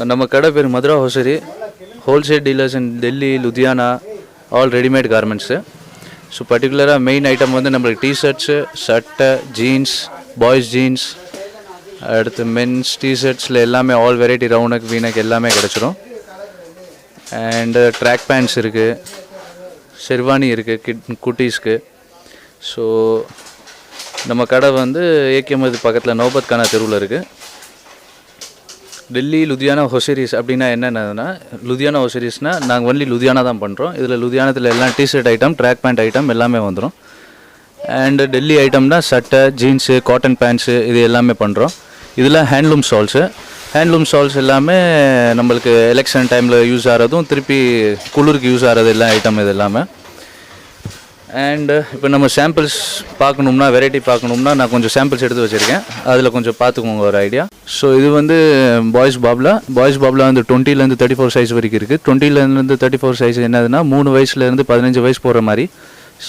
நம்ம கடை பேர் Mathura hosiery, wholesale dealers in Delhi, Ludhiana, all readymade garments. So பர்டிகுலராக மெயின் ஐட்டம் வந்து நம்மளுக்கு டிஷர்ட்ஸு, சட்டை, ஜீன்ஸ், பாய்ஸ் ஜீன்ஸ், அடுத்து மென்ஸ் டிஷர்ட்ஸில் எல்லாமே ஆல் வெரைட்டி ரவுனக் வீனக் எல்லாமே கிடச்சிரும். அண்டு ட்ராக் பேண்ட்ஸ் இருக்குது, ஷெர்வானி இருக்குது குட்டீஸ்க்கு. ஸோ நம்ம கடை வந்து ஏகேஎம் பக்கத்தில் நௌபத் கானா தெருவில் இருக்குது. டெல்லி லுதியானா ஹொசரிஸ் அப்படின்னா என்னென்னா, லுதியானா ஹொசரிஸ்னால் நாங்கள் ஒன்லி லுதியானா தான் பண்ணுறோம். இதில் லுதியானத்தில் எல்லாம் t-shirt item, track pant item எல்லாமே வந்துடும். அண்டு டெல்லி ஐட்டம்னா சட்டை, ஜீன்ஸு, காட்டன் பேண்ட்ஸு இது எல்லாமே பண்ணுறோம். இதில் ஹேண்ட்லூம் ஸ்டால்ஸ் எல்லாமே நம்மளுக்கு எலெக்ஷன் டைமில் யூஸ் ஆகிறதும் திருப்பி குளிருக்கு யூஸ் ஆகிறது எல்லாம் ஐட்டம் இது எல்லாமே. அண்டு இப்போ நம்ம சாம்பிள்ஸ் பார்க்கணும்னா, வெரைட்டி பார்க்கணும்னா நான் கொஞ்சம் சாம்பிள்ஸ் எடுத்து வச்சுருக்கேன், அதில் கொஞ்சம் பார்த்துக்கோங்க ஒரு ஐடியா. ஸோ இது வந்து பாய்ஸ் பாப்லா வந்து 20லேருந்து 34 சைஸ் வரைக்கும் இருக்குது. 20லேருந்து 34 சைஸ் என்னதுன்னா 3 வயசுலேருந்து 15 வயசு போகிற மாதிரி.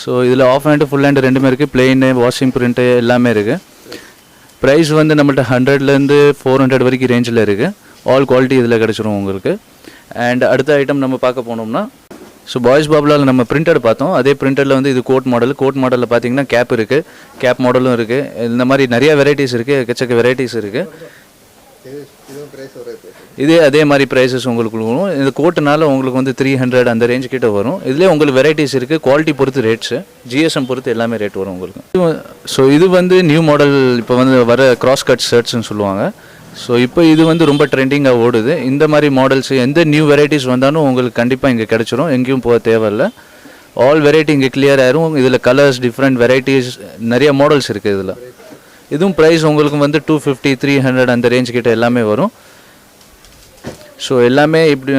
ஸோ இதில் ஆஃப் ஹேண்டு ஃபுல் ஹேண்டு ரெண்டுமே இருக்குது, பிளெயின், வாஷிங் பிரிண்ட்டு எல்லாமே இருக்குது. ப்ரைஸ் வந்து நம்மள்ட்ட 100லேருந்து 400 வரைக்கும் ரேஞ்சில் இருக்குது. ஆல் குவாலிட்டி இதில் கிடச்சிரும் உங்களுக்கு. அண்ட் அடுத்த ஐட்டம் நம்ம பார்க்க போனோம்னா, ஸோ பாய்ஸ் பாப்லாவில் நம்ம பிரிண்டட் பார்த்தோம். அதே பிரிண்டடில் வந்து இது கோட் மாடலில் பார்த்தீங்கன்னா கேப் இருக்குது, கேப் மாடலும் இருக்குது. இந்த மாதிரி நிறைய வெரைட்டிஸ் இருக்குது, எக்கச்சக்க வெரைட்டிஸ் இருக்குது. இதே அதே மாதிரி ப்ரைஸஸ் உங்களுக்கு வரும். இந்த கோட்டுனால உங்களுக்கு வந்து 300 அந்த ரேஞ்ச் கிட்ட வரும். இதுலேயே உங்களுக்கு வெரைட்டிஸ் இருக்குது, குவாலிட்டி பொறுத்து ரேட்ஸு, ஜிஎஸ்எம் பொறுத்து எல்லாமே ரேட் வரும் உங்களுக்கு. ஸோ இது வந்து நியூ மாடல், இப்போ வந்து வர கிராஸ் கட் ஷர்ட்ஸ்ன்னு சொல்லுவாங்க. ஸோ இப்போ இது வந்து ரொம்ப ட்ரெண்டிங்காக ஓடுது. இந்த மாதிரி மாடல்ஸ் எந்த நியூ வெரைட்டிஸ் வந்தாலும் உங்களுக்கு கண்டிப்பாக இங்கே கிடச்சிரும், எங்கேயும் போக தேவையில்லை. ஆல் வெரைட்டி இங்கே கிளியர் ஆயிரும். இதில் கலர்ஸ், டிஃப்ரெண்ட் வெரைட்டிஸ், நிறைய மாடல்ஸ் இருக்குது இதில். இதுவும் ப்ரைஸ் உங்களுக்கு வந்து 250, 300 அந்த ரேஞ்ச் கிட்ட எல்லாமே வரும். ஸோ எல்லாமே இப்படி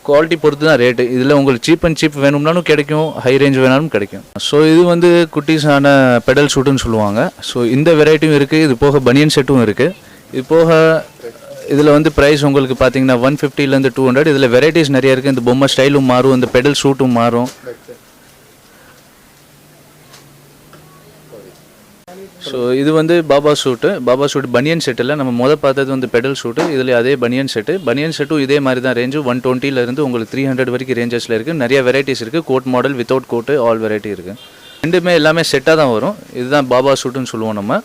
குவாலிட்டி பொறுத்து தான் ரேட்டு. இதில் உங்களுக்கு சீப் அண்ட் சீப் வேணும்னாலும் கிடைக்கும், ஹை ரேஞ்ச் வேணாலும் கிடைக்கும். ஸோ இது வந்து குட்டீஸான பெடல் ஷூட்டுன்னு சொல்லுவாங்க. ஸோ இந்த வெரைட்டியும் இருக்குது, இது போக பனியன் செட்டும் இருக்குது. இது போக இதில் வந்து ப்ரைஸ் உங்களுக்கு பார்த்தீங்கன்னா 150லேருந்து 200. இதில் வெரைட்டிஸ் நிறைய இருக்குது. இந்த பொம்மை ஸ்டைலும் மாறும், இந்த பெடல் ஷூட்டும் மாறும். ஸோ இது வந்து பாபா ஷூட் பனியன் செட்டில் நம்ம பார்த்தது வந்து பெடல் ஷூட்டு. இதில் அதே பனியன் செட்டும் இதே மாதிரி தான் ரேஞ்சு 120லேருந்து உங்களுக்கு 300 வரைக்கும் ரேஞ்சஸில் இருக்குது. நிறைய வெரைட்டிஸ் இருக்குது, கோட் மாடல், வித்தவுட் கோட்டு, ஆல் வெரைட்டி இருக்குது. ரெண்டுமே எல்லாமே செட்டாக தான் வரும். இதுதான் பாபா ஷூட்டுன்னு சொல்லுவோம் நம்ம.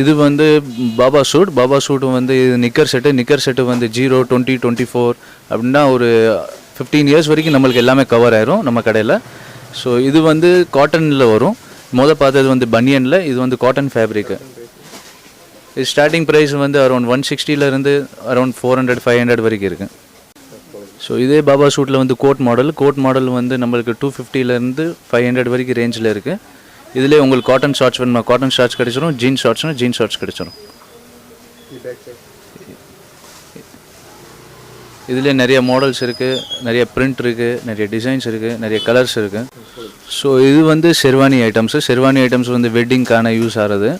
இது வந்து பாபா ஷூட்டு வந்து இது நிக்கர் செட்டு வந்து 0, 20, 24 அப்படின்னா ஒரு 15 இயர்ஸ் வரைக்கும் நம்மளுக்கு எல்லாமே கவர் ஆயிரும் நம்ம கடையில். ஸோ இது வந்து காட்டனில் வரும். பார்த்தது வந்து பனியனில், இது வந்து காட்டன் ஃபேப்ரிக்கு. இது ஸ்டார்டிங் ப்ரைஸ் வந்து அரௌண்ட் 160லேருந்து அரௌண்ட் 400, 500 வரைக்கும் இருக்குது. ஸோ இதே பாபா ஷூட்டில் வந்து கோட் மாடல் வந்து நம்மளுக்கு 250லேருந்து 500 வரைக்கும் ரேஞ்சில் இருக்குது. இதிலே உங்களுக்கு காட்டன் ஷார்ட்ஸ் வேணுமா, காட்டன் ஷார்ட்ஸ் கிடைச்சிரும், ஜீன்ஸ் ஷார்ட்ஸ் கிடைச்சிரும். இதிலே நிறைய மாடல்ஸ் இருக்குது, நிறைய பிரிண்ட் இருக்குது, நிறைய டிசைன்ஸ் இருக்குது, நிறைய கலர்ஸ் இருக்குது. ஸோ இது வந்து ஷெர்வானி ஐட்டம்ஸ் வந்து வெட்டிங்க்கான யூஸ் ஆகிறது.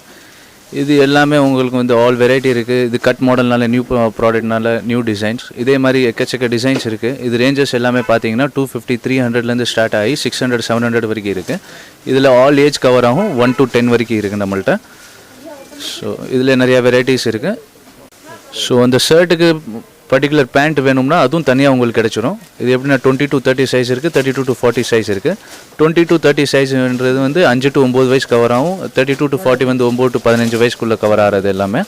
இது எல்லாமே உங்களுக்கு வந்து ஆல் வெரைட்டி இருக்குது. இது கட் மாடல்னால, நியூ ப்ராடக்ட்னால நியூ டிசைன்ஸ். இதே மாதிரி எக்கச்சக்க டிசைன்ஸ் இருக்குது. இது ரேஞ்சஸ் எல்லாமே பார்த்தீங்கன்னா 250, 300லேருந்து ஸ்டார்ட் ஆகி 600, 700 வரைக்கும் இருக்குது. இதில் ஆல் ஏஜ் கவர் ஆகும், 1 to 10 வரைக்கும் இருக்குது நம்மள்ட்ட. ஸோ இதில் நிறையா வெரைட்டிஸ் இருக்குது. ஸோ அந்த ஷர்ட்டுக்கு பர்டிகுலர் பேண்ட் வேணும்னா அதுவும் தனியாக உங்களுக்கு கிடச்சிரும். இது எப்படின்னா 20 to 30 சைஸ் இருக்குது, 32 to 40 சைஸ் இருக்குது. 20 to 30 சைஸ்ன்றது வந்து 5 to 9 வயசு கவர் ஆகும். 32 to 40 வந்து 9 to 15 வயசுக்குள்ளே கவர் ஆகிறது எல்லாமே.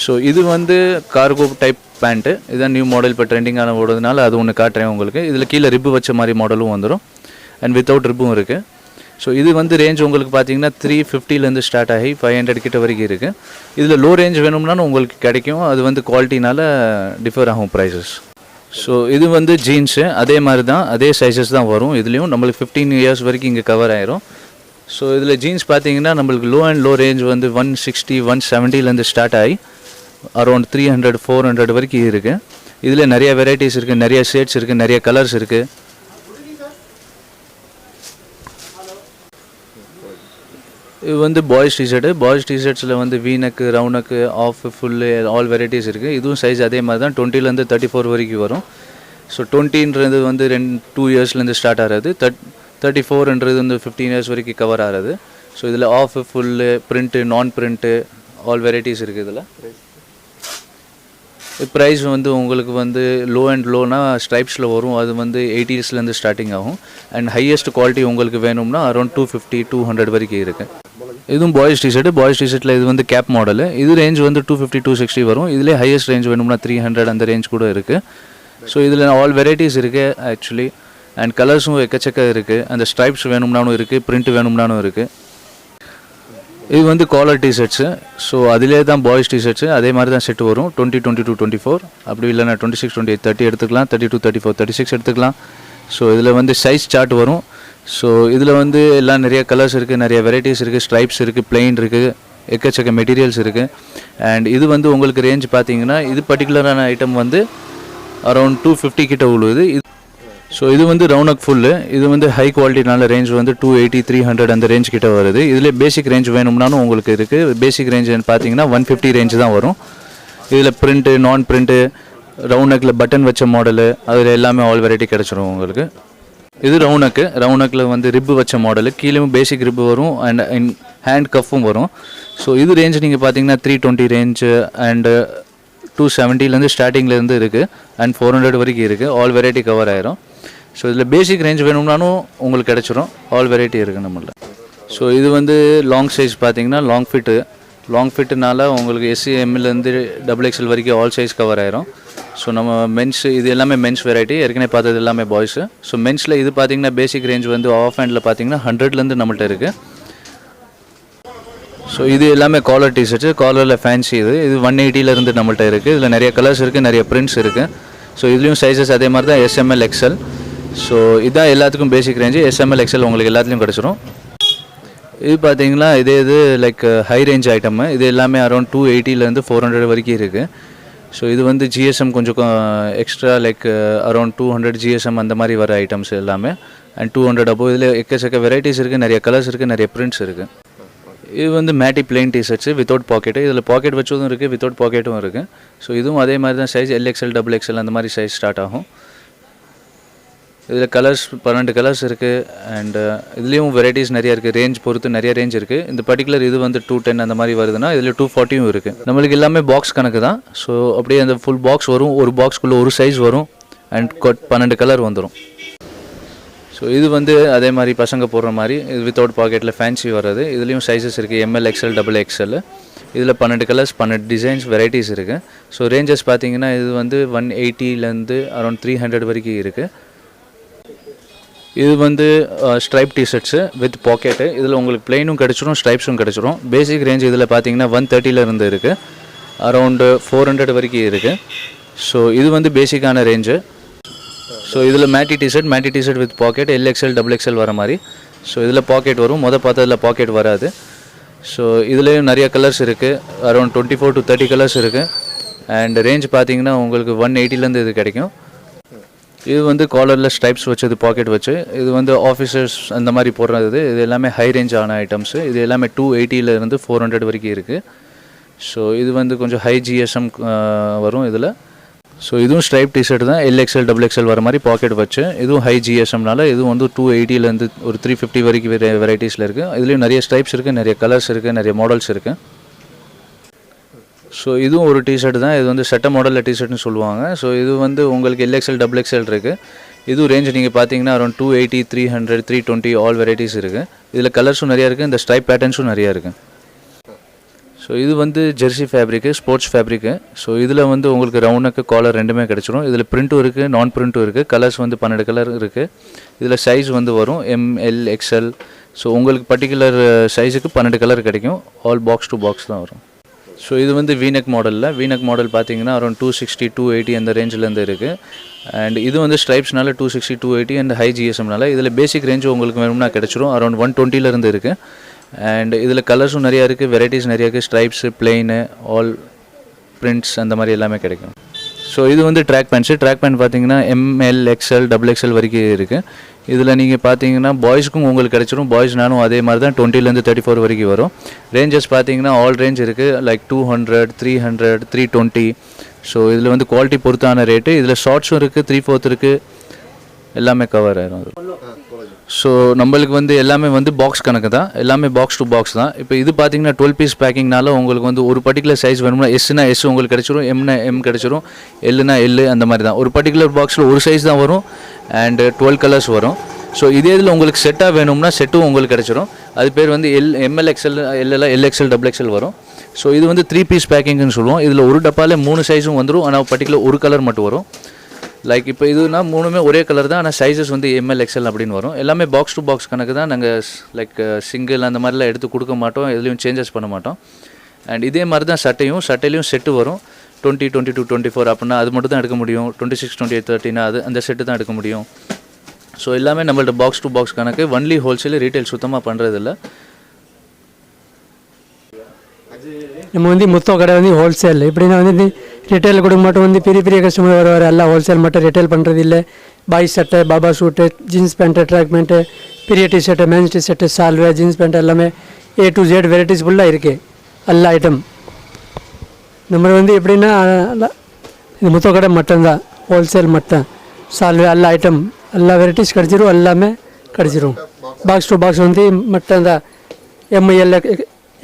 ஸோ இது வந்து கார்கோ டைப் பேண்ட்டு. இதுதான் நியூ மாடல் இப்போ ட்ரெண்டிங்கான ஓடுறதுனால அது ஒன்று காட்டுறேன் உங்களுக்கு. இதில் கீழே ரிப்பு வச்ச மாதிரி மாடலும் வந்துடும், அண்ட் வித்தவுட் ரிப்பும் இருக்குது. ஸோ இது வந்து ரேஞ்ச் உங்களுக்கு பார்த்தீங்கன்னா 350லேருந்து ஸ்டார்ட் ஆகி 500 கிட்ட வரைக்கும் இருக்குது. இதில் லோ ரேஞ்ச் வேணும்னாலும் உங்களுக்கு கிடைக்கும். அது வந்து குவாலிட்டினால டிஃபர் ஆகும் ப்ரைஸஸ். ஸோ இது வந்து ஜீன்ஸு அதே மாதிரி தான், அதே சைஸஸ் தான் வரும். இதுலேயும் நம்மளுக்கு 15 இயர்ஸ் வரைக்கும் இங்கே கவர் ஆயிரும். ஸோ இதில் ஜீன்ஸ் பார்த்தீங்கன்னா நம்மளுக்கு லோ ரேஞ்ச் வந்து 160, 170லேருந்து ஸ்டார்ட் ஆகி அரௌண்ட் 300, 400 வரைக்கும் இருக்குது. இதில் நிறைய வெரைட்டிஸ் இருக்குது, நிறைய ஷேட்ஸ் இருக்குது, நிறைய கலர்ஸ் இருக்குது. இது வந்து பாய்ஸ் டிஷர்ட்ஸில் வந்து வீனக்கு, ரவுனக்கு, ஆஃப், ஃபுல்லு, ஆல் வெரைட்டிஸ் இருக்குது. இதுவும் சைஸ் அதே மாதிரி தான் 20லேருந்து 34 வரைக்கும் வரும். ஸோ 20ன்றது வந்து 2 இயர்ஸ்லேருந்து ஸ்டார்ட் ஆகிறது. 34ன்றது வந்து 15 இயர்ஸ் வரைக்கும் கவர் ஆகிறது. ஸோ இதில் ஆஃப், ஃபுல்லு, பிரிண்ட்டு, நான் பிரிண்ட்டு, ஆல் வெரைட்டிஸ் இருக்குது. இதில் ப்ரைஸ் வந்து உங்களுக்கு வந்து லோ அண்ட் லோனா ஸ்ட்ரைப்ஸில் வரும், அது வந்து 80ஸ்லேருந்து ஸ்டார்டிங் ஆகும். அண்ட் ஹையஸ்ட் குவாலிட்டி உங்களுக்கு வேணும்னா அரௌண்ட் 250 200 வரைக்கும் இருக்குது. இதுவும் பாய்ஸ் டிஷர்ட்டு. பாய்ஸ் டிஷர்ட்டில் இது வந்து கேப் மாடலு. இது ரேஞ்ச் வந்து 250 260 வரும். இதிலே ஹையஸ்ட் ரேஞ்ச் வேணும்னா 300 அந்த ரேஞ்ச் கூட இருக்குது. ஸோ இதில் ஆல் வெரைட்டிஸ் இருக்குது ஆக்சுவலி. அண்ட் கலர்ஸும் எக்கச்சக்க இருக்குது. அந்த ஸ்ட்ரைப்ஸ் வேணும்னாலும் இருக்குது, பிரிண்ட் வேணும்னாலும் இருக்குது. இது வந்து காலர் டிஷர்ட்ஸு. ஸோ அதிலே தான் பாய்ஸ் டிஷர்ட்ஸு அதே மாதிரி தான் செட்டு வரும். 20 22 24 அப்படி இல்லைனா 26 28 30 எடுத்துக்கலாம், 32 34 36 எடுத்துக்கலாம். ஸோ இதில் வந்து சைஸ் சார்ட் வரும். ஸோ இதில் வந்து எல்லாம் நிறைய கலர்ஸ் இருக்குது, நிறைய வெரைட்டிஸ் இருக்குது, ஸ்ட்ரைப்ஸ் இருக்குது, பிளெயின் இருக்குது, எக்கச்சக்க மெட்டீரியல்ஸ் இருக்குது. அண்ட் இது வந்து உங்களுக்கு ரேஞ்ச் பார்த்தீங்கன்னா இது பர்டிகுலரான ஐட்டம் வந்து அரௌண்ட் 250 கிட்ட உழுவுது. ஸோ இது வந்து ரவுனக் ஃபுல்லு. இது வந்து ஹை குவாலிட்டினால ரேஞ்ச் வந்து 280 300 அந்த ரேஞ்ச் கிட்ட வருது. இதில் பேசிக் ரேஞ்ச் வேணும்னாலும் உங்களுக்கு இருக்குது. பேசிக் ரேஞ்ச் பார்த்தீங்கன்னா 150 ரேஞ்ச் தான் வரும். இதில் பிரிண்ட்டு, நான் பிரிண்ட்டு, ரவுனக்கில் பட்டன் வச்ச மாடலு, அதில் எல்லாமே ஆல் வெரைட்டி கிடச்சிரும் உங்களுக்கு. இது ரவுனக்கில் வந்து ரிப்பு வச்ச மாடலு, கீழேயும் பேசிக் ரிப்பு வரும் அண்ட் ஹேண்ட் கஃப்பும் வரும். ஸோ இது ரேஞ்ச் நீங்கள் பார்த்தீங்கன்னா 320 ரேஞ்சு அண்டு 270லேருந்து ஸ்டார்டிங்லேருந்து இருக்குது அண்ட் 400 வரைக்கும் இருக்குது. ஆல் வெரைட்டி கவர் ஆயிரும். ஸோ இதில் பேசிக் ரேஞ்ச் வேணும்னாலும் உங்களுக்கு கிடச்சிரும். ஆல் வெரைட்டி இருக்குது நம்மளில். ஸோ இது வந்து லாங் சைஸ் பார்த்தீங்கன்னா லாங் ஃபிட்டுனால உங்களுக்கு SCMலேருந்து XXL வரைக்கும் ஆல் சைஸ் கவர் ஆயிரும். ஸோ நம்ம மென்ஸ் இது எல்லாமே மென்ஸ் வெரைட்டி. ஏற்கனவே பார்த்தது எல்லாமே பாய்ஸு. ஸோ மென்ஸில் இது பார்த்தீங்கன்னா பேசிக் ரேஞ்ச் வந்து ஆஃப் ஹேண்டில் பார்த்தீங்கன்னா 100லேருந்து நம்மள்ட்ட இருக்குது. ஸோ இது எல்லாமே காலர் டிஷர்ட்ஸு. காலரில் ஃபேன்சி இது 180லேருந்து நம்மள்ட்ட இருக்குது. இதில் நிறைய கலர்ஸ் இருக்குது, நிறைய பிரிண்ட்ஸ் இருக்குது. ஸோ இதுலேயும் சைஸஸ் அதே மாதிரி தான் SML XL. ஸோ இதுதான் எல்லாத்துக்கும் பேசிக் ரேஞ்சு. SML XL உங்களுக்கு எல்லாத்துலேயும் கிடச்சிரும். இது பார்த்தீங்கன்னா இது லைக் ஹை ரேஞ்ச் ஐட்டமு. இது எல்லாமே அரௌண்ட் 280லேருந்து 400 வரைக்கும் இருக்குது. ஸோ இது வந்து GSM கொஞ்சம் எக்ஸ்ட்ரா லைக் அரௌண்ட் 200 GSM அந்த மாதிரி வர ஐட்டம்ஸ் எல்லாமே. அண்ட் 200 அப்போ இதில் எக்கச்சக்க வெரைட்டிஸ் இருக்குது, நிறைய கலர்ஸ் இருக்குது, நிறைய பிரிண்ட்ஸ் இருக்குது. இது வந்து matte plain T-shirts without packet. இதில் பாக்கெட் வச்சதும் இருக்குது, வித்தவுட் பாக்கெட்டும் இருக்குது. ஸோ இதுவும் அதே மாதிரி தான் சைஸ் LXL XXL அந்த மாதிரி சைஸ் ஸ்டார்ட் ஆகும். இதில் கலர்ஸ் 12 கலர்ஸ் இருக்குது. அண்ட் இதுலேயும் வெரைட்டிஸ் நிறையா இருக்குது. ரேஞ்ச் பொறுத்து நிறைய ரேஞ்ச் இருக்குது. இந்த பர்டிகுலர் இது வந்து 210 அந்த மாதிரி வருதுன்னா இதில் 240யும் இருக்குது. நம்மளுக்கு எல்லாமே பாக்ஸ் கணக்கு தான். ஸோ அப்படியே அந்த ஃபுல் பாக்ஸ் வரும். ஒரு பாக்ஸ்க்குள்ளே ஒரு சைஸ் வரும் அண்ட் 12 கலர் வந்துடும். ஸோ இது வந்து அதே மாதிரி பசங்க போடுற மாதிரி இது வித்தவுட் பாக்கெட்டில் ஃபேன்சி வர்றது. இதுலேயும் சைஸஸ் இருக்குது ML XL XXL. இதில் 12 கலர்ஸ் 12 டிசைன்ஸ் வெரைட்டிஸ் இருக்குது. ஸோ ரேஞ்சஸ் பார்த்தீங்கன்னா இது வந்து 180லேருந்து அரௌண்ட் 300 வரைக்கும் இருக்குது. இது வந்து ஸ்ட்ரைப் டிஷர்ட்ஸு வித் பாக்கெட்டு. இதில் உங்களுக்கு பிளெயினும் கிடச்சிரும், ஸ்ட்ரைப்ஸும் கிடச்சிரும். பேசிக் ரேஞ்ச் இதில் பார்த்தீங்கன்னா 130லேருந்து இருக்குது, அரௌண்டு 400 வரைக்கும் இருக்குது. ஸோ இது வந்து பேசிக்கான ரேஞ்சு. ஸோ இதில் மேட்டி t-shirt with pocket LXL XXL வர மாதிரி. ஸோ இதில் பாக்கெட் வரும். பார்த்ததில் பாக்கெட் வராது. ஸோ இதுலேயும் நிறைய கலர்ஸ் இருக்குது. அரௌண்ட் 24 to 30 கலர்ஸ் இருக்குது. அண்ட் ரேஞ்ச் பார்த்தீங்கன்னா உங்களுக்கு 180லேருந்து இது கிடைக்கும். இது வந்து காலரில் ஸ்ட்ரைப்ஸ் வச்சது, பாக்கெட் வச்சு. இது வந்து ஆஃபீஸர்ஸ் அந்த மாதிரி போடுறது. இது எல்லாமே ஹை ரேஞ்ச் ஆன ஐட்டம்ஸு. இது எல்லாமே 280லேருந்து 400 வரைக்கும் இருக்குது. ஸோ இது வந்து கொஞ்சம் ஹை GSM வரும் இதில். ஸோ இதுவும் ஸ்ட்ரைப் டிஷர்ட் தான், LXL XXL வர மாதிரி பாக்கெட் வச்சு. இதுவும் ஹை GSMனால இதுவும் வந்து 280லேருந்து ஒரு 350 வரைக்கும் வெரைட்டிஸில் இருக்குது. இதுலேயும் நிறைய ஸ்ட்ரைப்ஸ் இருக்குது, நிறைய கலர்ஸ் இருக்குது, நிறைய மாடல்ஸ் இருக்குது. ஸோ இதுவும் ஒரு டிஷர்ட் தான். இது வந்து சட்ட மாடலில் டிஷர்ட்னு சொல்லுவாங்க. ஸோ இது வந்து உங்களுக்கு LXL XXL இருக்குது. இதுவும் ரேஞ்ச் நீங்கள் பார்த்தீங்கன்னா அரௌண்ட் 280 300 320 ஆல் வெரைட்டிஸ் இருக்குது. இதில் கலர்ஸும் நிறையா இருக்குது, இந்த ஸ்ட்ரைப் பேட்டர்ன்ஸும் நிறையா இருக்குது. ஸோ இது வந்து Jersey fabric, sports fabric. So இதில் வந்து உங்களுக்கு ரவுனுக்கு காலர் ரெண்டுமே கிடச்சிரும். இதில் பிரிண்ட்டும் இருக்குது, நான் பிரிண்ட்டும் இருக்குது. கலர்ஸ் வந்து 12 கலர் இருக்குது. இதில் சைஸ் வந்து வரும் ML XL. ஸோ உங்களுக்கு பர்டிகுலர் சைஸுக்கு 12 கலர் கிடைக்கும். ஆல் பாக்ஸ் டு பாக்ஸ் தான் வரும். ஸோ இது வந்து வீனக் மாடல் பார்த்தீங்கன்னா அரௌண்ட் 260 280 அந்த ரேஞ்சிலேருந்து இருக்குது. அண்ட் இது வந்து ஸ்ட்ரைப்ஸ்னால 260 280 அண்ட் ஹை GSMனால இதில் பேசிக் ரேஞ்சு உங்களுக்கு வேணும்னா கிடச்சிரும். அரௌண்ட் 120லேருந்து இருக்குது. அண்ட் இதில் கலர்ஸும் நிறையா இருக்குது, வெரைட்டிஸ் நிறையா இருக்குது. ஸ்ட்ரைப்ஸு, பிளெயின், ஆல் பிரிண்ட்ஸ் அந்த மாதிரி எல்லாமே கிடைக்கும். ஸோ இது வந்து ட்ராக் பேண்ட் பார்த்தீங்கன்னா ML XL XXL வரைக்கும் இருக்குது. இதில் நீங்கள் பார்த்தீங்கன்னா பாய்ஸுக்கும் உங்களுக்கு கிடச்சிரும். பாய்ஸ்னாலும் அதே மாதிரி தான் 20லேருந்து 34 வரைக்கும் வரும். ரேஞ்சஸ் பார்த்தீங்கன்னா ஆல் ரேஞ்ச் இருக்குது, லைக் 200 300 320. ஸோ இதில் வந்து குவாலிட்டி பொறுத்தான ரேட்டு. இதில் ஷார்ட்ஸும் இருக்குது, 3/4 இருக்குது, எல்லாமே கவர் ஆயிரும் அது. ஸோ நம்மளுக்கு வந்து எல்லாமே வந்து பாக்ஸ் கணக்கு தான், எல்லாமே பாக்ஸ் டு பாக்ஸ் தான். இப்போ இது பார்த்தீங்கன்னா 12 பீஸ் பேக்கிங்னால உங்களுக்கு வந்து ஒரு பர்டிகுலர் சைஸ் வேணும்னா எஸ்னா எஸ் உங்களுக்கு கிடச்சிரும், எம்னா எம் கிடச்சிரும், எல்லுனா எல், அந்த மாதிரி தான். ஒரு பர்டிகுலர் பாக்ஸில் ஒரு சைஸ் தான் வரும் அண்டு 12 கலர்ஸ் வரும். ஸோ இதே இதில் உங்களுக்கு செட்டாக வேணும்னா செட்டும் உங்களுக்கு கிடச்சிரும். அது பேர் வந்து M L XL, LL, L XL, double XL வரும். ஸோ இது வந்து 3 பீஸ் பேக்கிங்னு சொல்லுவோம். இதில் ஒரு டப்பாவில் 3 சைஸும் வந்துடும், ஆனால் பர்டிகுலர் ஒரு கலர் மட்டும் வரும். லைக் இப்போ இதுனா 3மே ஒரே கலர் தான், ஆனால் சைஸஸ் வந்து எம்எல் எக்ஸ்எல் அப்படின்னு வரும். எல்லாமே பாக்ஸ் டு பாக்ஸ் கணக்கு தான். நாங்கள் லைக் சிங்கிள் அந்த மாதிரிலாம் எடுத்து கொடுக்க மாட்டோம், எதுலேயும் சேஞ்சஸ் பண்ண மாட்டோம். அண்ட் இதே மாதிரி தான் சட்டையிலையும் செட்டு வரும். 20, 22, 24 அப்படின்னா அது மட்டும் தான் எடுக்க முடியும். 26, 28, 30 அது அந்த செட்டு தான் எடுக்க முடியும். ஸோ எல்லாமே நம்மள்ட்ட பாக்ஸ் டு பாக்ஸ் கணக்கு. ஒன்லி ஹோல்சேல், ரீட்டைல் சுத்தமாக பண்ணுறதில்ல. நம்ம வந்து மொத்த கடை வந்து ஹோல்சேல். எப்படின்னா வந்து ரிட்டைல் கொடுக்க மாட்டோம், வந்து பெரிய பெரிய கஸ்டமர் வருவார், எல்லாம் ஹோல்சேல் மட்டும் ரிட்டைல் பண்ணுறது இல்லை. பாய்ஸ் சட்டை, பாபா சூட்டு, ஜீன்ஸ் பேண்ட்டு, ட்ராக் பேண்ட்டு, பெரிய டிஷர்ட்டு, மேன்ஸ் டிஷர்ட்டு, சால்வே, ஜீன்ஸ் பேண்ட் எல்லாமே A to Z வெரைட்டிஸ் ஃபுல்லாக இருக்குது, எல்லா ஐட்டம். நம்ம வந்து எப்படின்னா இது மொத்த கடை மட்டும்தான், ஹோல்சேல் மட்டும். சால்வே எல்லா ஐட்டம், எல்லா வெரைட்டிஸ் கிடச்சிரும், எல்லாமே கிடச்சிரும். பாக்ஸ் டு பாக்ஸ் வந்து மட்டும்தான். எம்எல்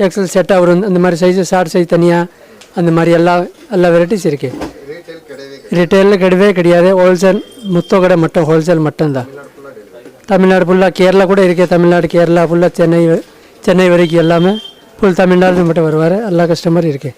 எக்ஸல் செட்டாக வரும், அந்த மாதிரி சைஸு, ஷார்ட் சைஸ் தனியாக, அந்த மாதிரி எல்லா வெரைட்டிஸ் இருக்குது. ரிட்டைலில் கிடையாது, ஹோல்சேல் மொத்த கடை மட்டும், ஹோல்சேல் மட்டும்தான். தமிழ்நாடு ஃபுல்லாக, கேரளா கூட இருக்குது, தமிழ்நாடு, கேரளா ஃபுல்லாக, சென்னை வரைக்கும் எல்லாமே ஃபுல் தமிழ்நாடு மட்டும் வருவார், எல்லா கஸ்டமரும் இருக்குது.